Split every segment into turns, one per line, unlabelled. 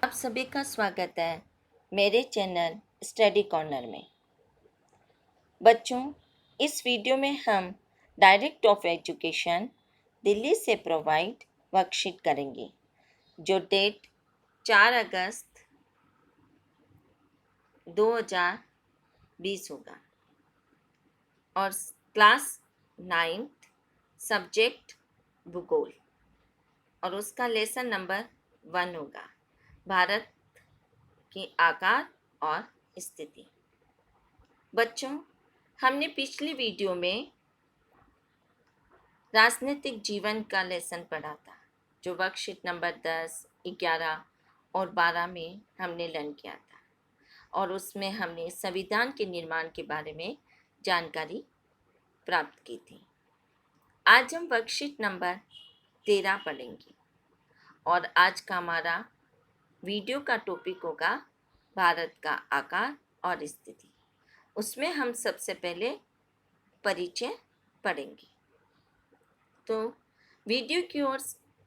आप सभी का स्वागत है मेरे चैनल स्टडी कॉर्नर में। बच्चों, इस वीडियो में हम डायरेक्ट ऑफ एजुकेशन दिल्ली से प्रोवाइड वर्कशीट करेंगे जो डेट 4 अगस्त 2020 होगा और क्लास 9th सब्जेक्ट भूगोल और उसका लेसन नंबर 1 होगा, भारत की आकार और स्थिति। बच्चों, हमने पिछली वीडियो में राजनीतिक जीवन का लेसन पढ़ा था जो वर्कशीट नंबर 10, 11 और 12 में हमने लर्न किया था और उसमें हमने संविधान के निर्माण के बारे में जानकारी प्राप्त की थी। आज हम वर्कशीट नंबर 13 पढ़ेंगे और आज का हमारा वीडियो का टॉपिक होगा भारत का आकार और स्थिति। उसमें हम सबसे पहले परिचय पढ़ेंगे। तो वीडियो की ओर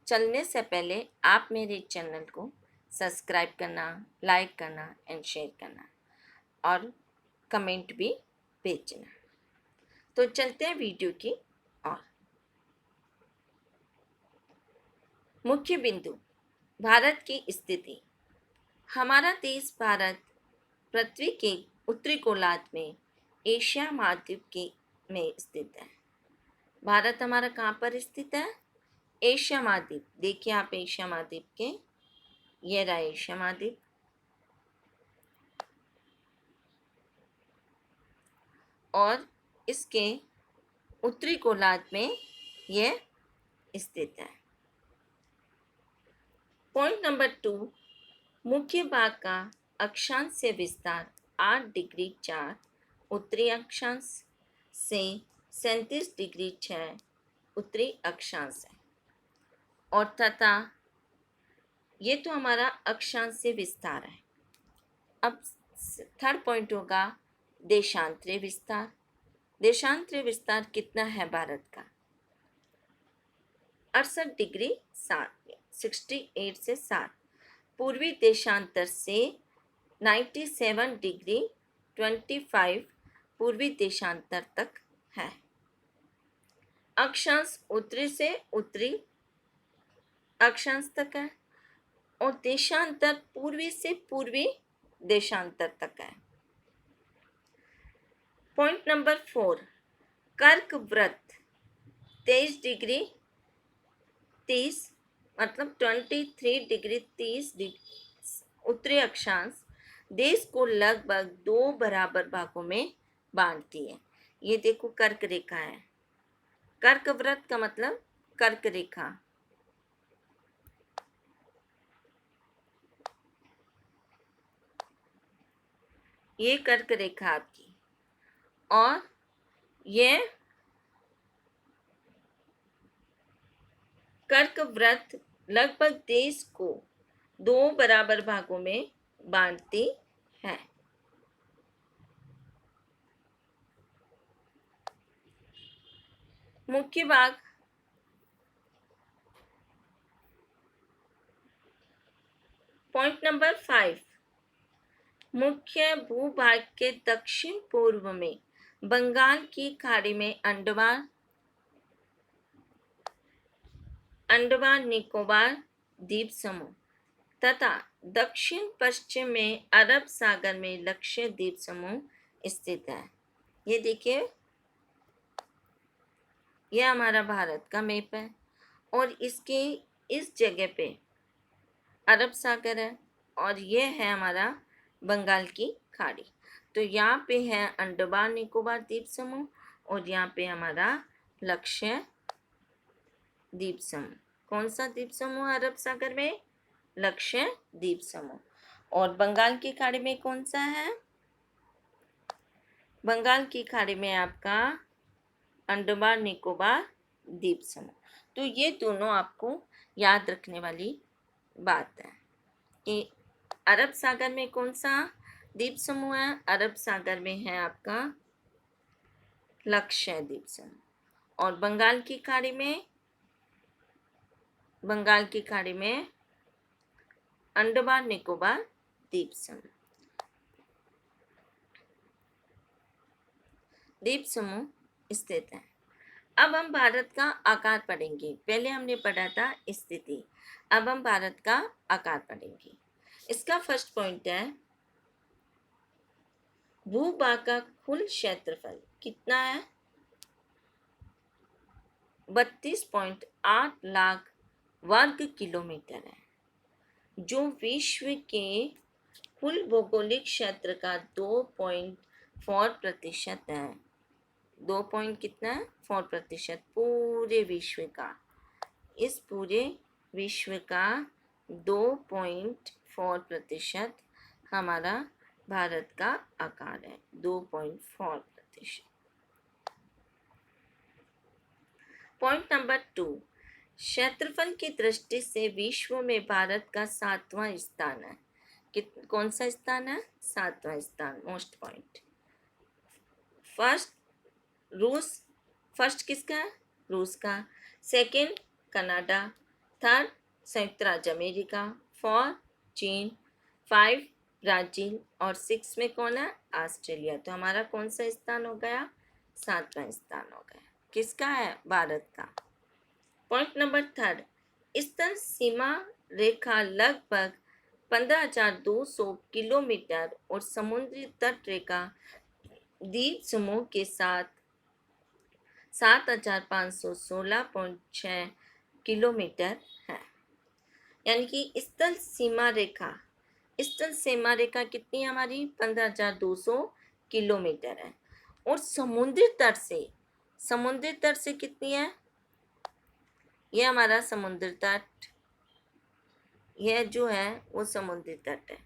चलने से पहले आप मेरे चैनल को सब्सक्राइब करना, लाइक करना एंड शेयर करना और कमेंट भी भेजना। तो चलते हैं वीडियो की ओर। मुख्य बिंदु, भारत की स्थिति। हमारा देश भारत पृथ्वी के उत्तरी गोलार्ध में एशिया महाद्वीप के में स्थित है। भारत हमारा कहाँ पर स्थित है? एशिया महाद्वीप। देखिए आप एशिया महाद्वीप के, ये रहा एशिया महाद्वीप और इसके उत्तरी गोलार्ध में यह स्थित है। पॉइंट नंबर 2, मुख्य भाग का अक्षांश से विस्तार 8 डिग्री 4 उत्तरी अक्षांश से 37 डिग्री 6 उत्तरी अक्षांश है और तथा ये तो हमारा अक्षांश से विस्तार है। अब थर्ड पॉइंट होगा देशांतरीय विस्तार। देशांतरीय विस्तार कितना है भारत का? 68 डिग्री 7 68 से 7। पूर्वी देशांतर से 97 डिग्री 25 पूर्वी देशांतर तक है। अक्षांश उत्तरी से उत्तरी अक्षांश तक है और देशांतर पूर्वी से पूर्वी देशांतर तक है। पॉइंट नंबर 4, कर्क वृत्त 23 डिग्री 30 मतलब 23 डिग्री 30 उत्तरी अक्षांश देश को लगभग 2 बराबर भागों में बांटती है। ये देखो कर्क रेखा है। कर्क वृत्त का मतलब कर्क रेखा। ये कर्क रेखा आपकी और ये कर्क वृत्त लगभग देश को 2 बराबर भागों में बांटती है। मुख्य भाग पॉइंट नंबर 5, मुख्य भूभाग के दक्षिण पूर्व में बंगाल की खाड़ी में अंडमान निकोबार द्वीप समूह तथा दक्षिण पश्चिम में अरब सागर में लक्षद्वीप द्वीप समूह स्थित है। ये देखिए, यह हमारा भारत का मैप है और इसके इस जगह पे अरब सागर है और यह है हमारा बंगाल की खाड़ी। तो यहाँ पे है अंडमान निकोबार द्वीप समूह और यहाँ पे हमारा लक्षद्वीप द्वीप समूह। कौन सा द्वीप समूह अरब सागर में? लक्षद्वीप द्वीप समूह। और बंगाल की खाड़ी में कौन सा है? बंगाल की खाड़ी में आपका अंडमान निकोबार द्वीप समूह। तो ये दोनों आपको याद रखने वाली बात है कि अरब सागर में कौन सा द्वीप समूह है? अरब सागर में है आपका लक्षद्वीप द्वीप समूह और बंगाल की खाड़ी में अंडमान निकोबार द्वीप समूह। द्वीप समूह स्थित है। अब हम भारत का आकार पढ़ेंगे। पहले हमने पढ़ा था स्थिति, अब हम भारत का आकार पढ़ेंगे। इसका फर्स्ट पॉइंट है भूभाग का कुल क्षेत्रफल कितना है? 32.8 लाख वर्ग किलोमीटर है, जो विश्व के कुल भौगोलिक क्षेत्र का 2.4% है। 2 पॉइंट कितना है? 4%। पूरे विश्व का, इस पूरे विश्व का 2.4% हमारा भारत का आकार है। 2.4%। पॉइंट नंबर 2, क्षेत्रफल की दृष्टि से विश्व में भारत का 7वां स्थान है। कौन सा स्थान है? 7वां स्थान। Most point. फर्स्ट रूस, फर्स्ट किसका है? रूस का। Second Canada. थर्ड संयुक्त राज्य अमेरिका। 4 चीन। 5 ब्राजील और 6 में कौन है? ऑस्ट्रेलिया। तो हमारा कौन सा स्थान हो गया? 7वां स्थान हो गया। किसका है? भारत का। पॉइंट नंबर 3, स्थल सीमा रेखा लगभग 15,200 किलोमीटर और समुद्री तट रेखा द्वीप समूह के साथ 7,516.6 किलोमीटर है। यानी कि स्थल सीमा रेखा, स्थल सीमा रेखा कितनी है हमारी? 15,200 किलोमीटर है। और समुद्री तट से कितनी है? यह हमारा समुद्र तट, यह जो है वो समुद्री तट है।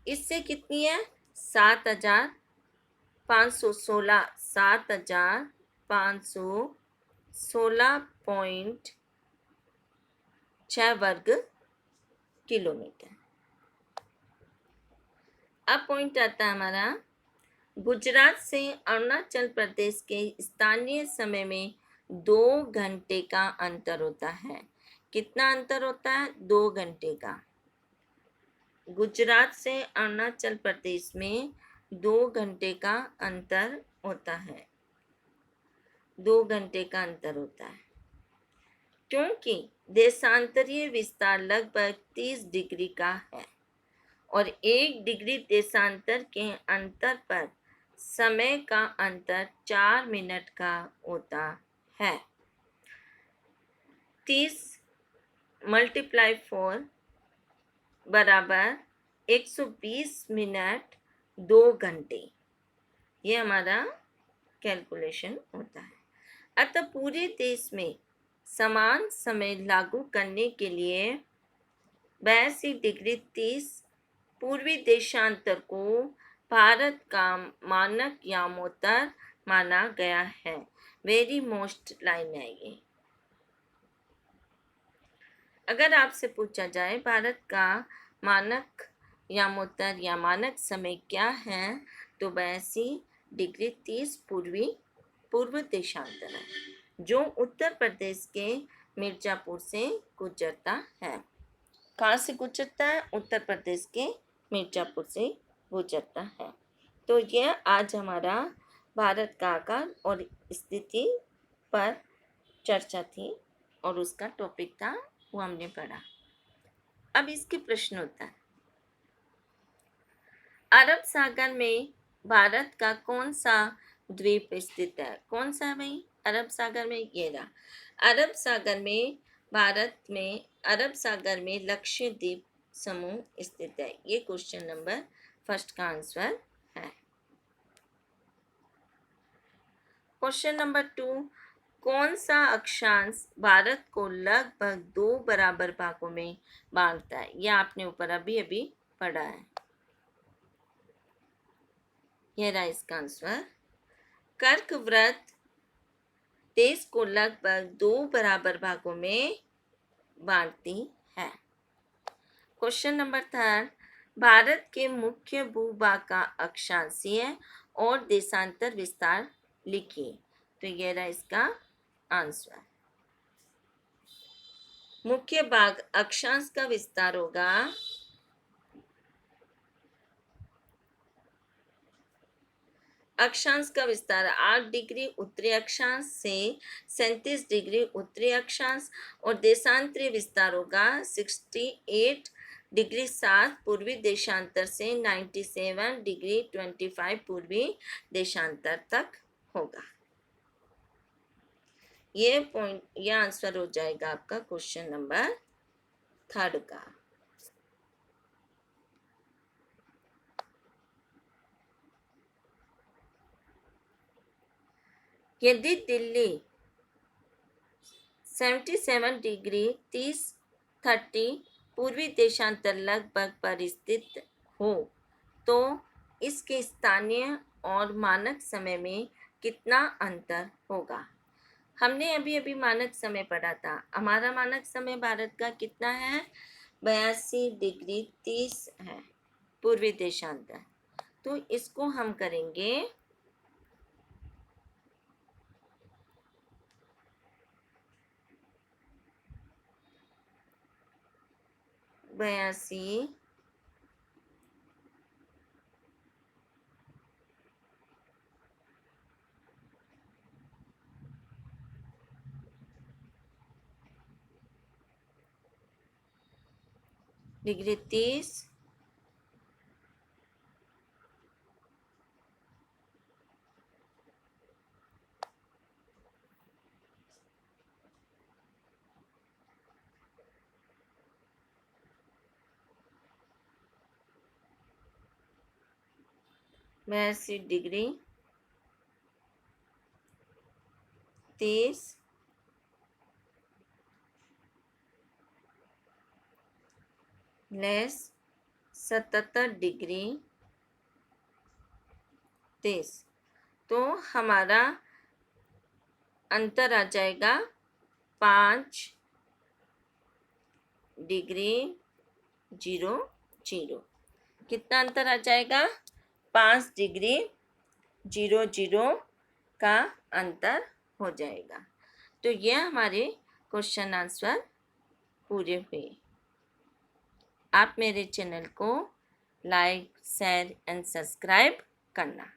इससे कितनी है? 7,516.6 वर्ग किलोमीटर। अब पॉइंट आता है हमारा गुजरात से अरुणाचल प्रदेश के स्थानीय समय में 2 घंटे का अंतर होता है। कितना अंतर होता है? 2 घंटे का। गुजरात से अरुणाचल प्रदेश में 2 घंटे का अंतर होता है। 2 घंटे का अंतर होता है क्योंकि देशांतरीय विस्तार लगभग 30 डिग्री का है और 1 डिग्री देशांतर के अंतर पर समय का अंतर 4 मिनट का होता है। 30 × 4 बराबर 120 मिनट 2 घंटे, ये हमारा कैलकुलेशन होता है। अतः पूरे देश में समान समय लागू करने के लिए 82 डिग्री 30 पूर्वी देशांतर को भारत का मानक यामोत्तर माना गया है। वेरी मोस्ट लाइन है ये। अगर आपसे पूछा जाए भारत का मानक यामोत्तर या मानक समय क्या है, तो 82 डिग्री 30 पूर्व देशांतर है, जो उत्तर प्रदेश के मिर्जापुर से गुजरता है। कहाँ से गुजरता है? उत्तर प्रदेश के मिर्जापुर से गुजरता है। तो यह आज हमारा भारत का आकार और स्थिति पर चर्चा थी और उसका टॉपिक था वो हमने पढ़ा। अब इसके प्रश्न होता है, अरब सागर में भारत का कौन सा द्वीप स्थित है? कौन सा है भाई? अरब सागर में ये रहा। अरब सागर में भारत में अरब सागर में लक्षद्वीप समूह स्थित है। ये क्वेश्चन नंबर फर्स्ट का आंसर है। क्वेश्चन नंबर 2, कौन सा अक्षांश भारत को लगभग 2 बराबर भागों में बांटता है? यह आपने ऊपर अभी अभी पढ़ा है। यह रहा इसका आंसर। कर्कवृत्त देश को लगभग 2 बराबर भागों में बांटती है। क्वेश्चन नंबर 3, भारत के मुख्य भूभाग का अक्षांशीय और देशांतर विस्तार लिखिए। तो यह रहा इसका आंसर। मुख्य भाग अक्षांश का विस्तार होगा अक्षांश का विस्तार 8 डिग्री उत्तरी अक्षांश से 37 डिग्री उत्तरी अक्षांश और देशांतरी विस्तार होगा 68 डिग्री 7 पूर्वी देशांतर से 97 डिग्री 25 पूर्वी देशांतर तक होगा। ये आंसर हो जाएगा आपका क्वेश्चन नंबर 3 का। यदि दिल्ली 77 डिग्री 30 पूर्वी देशांतर लगभग पर स्थित हो तो इसके स्थानीय और मानक समय में कितना अंतर होगा। हमने अभी अभी मानक समय पढ़ा था। हमारा मानक समय भारत का कितना है? 82 डिग्री 30 है पूर्वी देशांतर। तो इसको हम करेंगे 82 डिग्री 30 82 डिग्री 30 लेस 77 डिग्री 30। तो हमारा अंतर आ जाएगा 5 डिग्री 00। कितना अंतर आ जाएगा? 5 डिग्री 00 का अंतर हो जाएगा। तो ये हमारे क्वेश्चन आंसर पूरे हुए। आप मेरे चैनल को लाइक, शेयर एंड सब्सक्राइब करना।